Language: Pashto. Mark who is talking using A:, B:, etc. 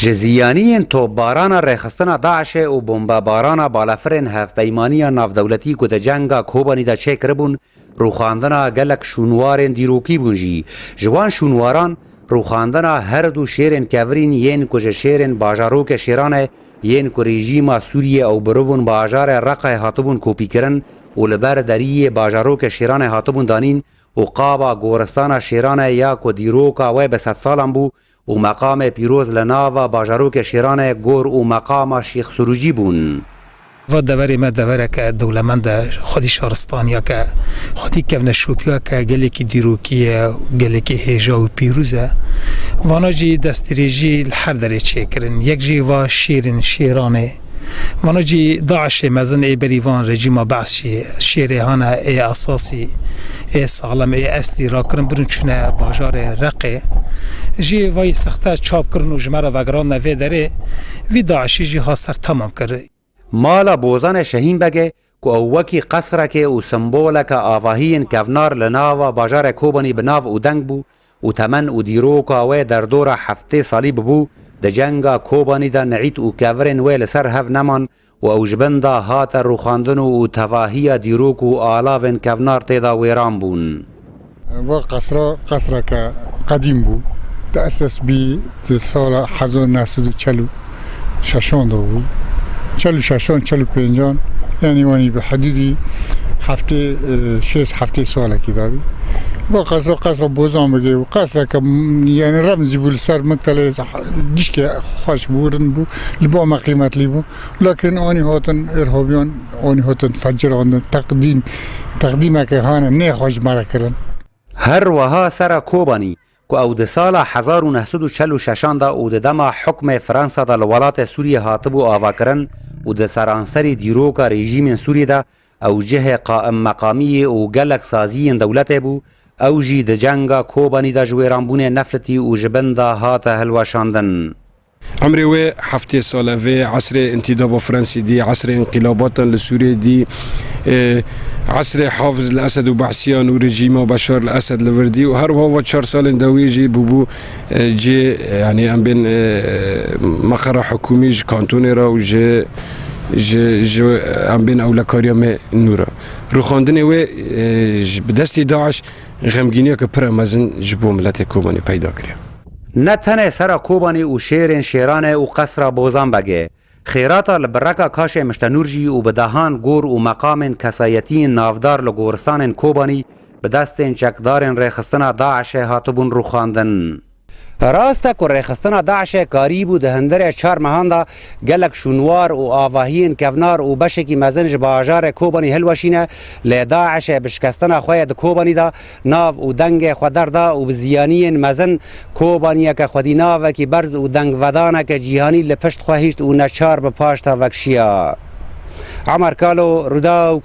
A: جزیانین توپباران ریخستنا داعش و بمباران بالافرین هفپیمانی نافدولتی که ده جنگا کوبانی ده چه کربون روخاندنا گلک شونوارین دیروکی بونجی جوان شونواران روخاندنا هر دو شیرین کورین ین کج شیرین باجاروک شیرانه ین که رژیم سوریه او بروبون باجار رقه هاتبون کوپی کرن و لبر دریه باجاروک شیرانه هاتبون دانین و قابا گورستان شیرانه یا که دیروکا و به 100 سالم بو و مقام پیروز لناوا باجاروک شیرانه گور و مقام شیخ سروجی بون
B: و دوری ما دوره که دولمند خودی شهرستانیا که خودی کفن شوپیا که گلی که دیروکیه گلی که هیجا و پیروزه وانا جی دستریجی هر دره چه کرن یک جی و شیرانه وانا جی داعش مزن ای بریوان رژیم بعثی شیرهانه ای اساسی ای سالم ای اصلی را کرن برون چونه باجار رقه جی وای سخته چاپ کرن و جمعه وگران نوی داره وی داعشی جی ها سر تمام کرد
A: مالا بوزان شهین بگه که اوکی قصرک و سمبولک آواهین کفنار لناوا باجار کوبانی بناو و دنگ بو و تمن و دیروکا و در دور 7 سالی بو ده جنگا کوبانی ده نعیت و کورین ویل سر هف نمان و اوجبندا هات روخاندن و تواهی دیروک و آلاوین کفنار تیدا ویران بون
C: و قصرک قدیم بو تأسس بی سال 1940 ششان دو بو 46-45 یعنی وانی به حدودی 6 ساله که داری و قصر بوزان بگه و قصر که یعنی رمزی بود سر مکتله دیش که خوش بودن بود لبا ما قیمت لی بود لکن آنی هاتن ارهابیان آنی هاتن فجران تقدیم که هانه نه خوش مرا کرن
A: هر وها سر کوبانی که او ده سال 1946 دا او ده دما حکم فرانسا دا لولات سوریه هاتبو آوا کرن و ده سرانسری دیروکا رژیم سوریه دا او جه قائم مقامی و گلک سازی دولت بو او جی ده جنگا کوبانی دا جویرانبون نفلتی و جبندا هات هلواشاندن
D: عمري و 7 ساله في عصر انتداب فرنسي دي عصر انقلابات لسوريا دي عصر حافظ الاسد وبعثيان ورجيم بشار الاسد الوردي وهر هو 4 سال دويجي بوبو جي يعني ام بين مقر حكومي كانتوني را وجي جي ام بين اولكاريا نورا روخاندني و بدستي داعش غمگينيا كبرمزن جبو ملت كوباني پیدا كريا
A: نه تنه سر کوبانی و شیرین شیرانه و قصر بوزان بگه خیراتا لبرکا کاش مشتنورجی و بدهان گور و مقام کسایتی نافدار لگورستان کوبانی به دست چکدار ریخستنا داعش هاتبون روخاندن راسته که ریخستنا داعش کاری بود هندر 4 ماهان دا گلک شونوار و آواهین کفنار و بشکی مزنج باجار کوبانی هلوشینه لداعش بشکستنا خوید کوبانی دا ناو و دنگ خودر دا و بزیانین مزن کوبانی که خودی ناو که برز و دنگ ودانه که جیهانی لپشت خواهیشت و نچار بپاشتا وکشیا عمر کالو رودا و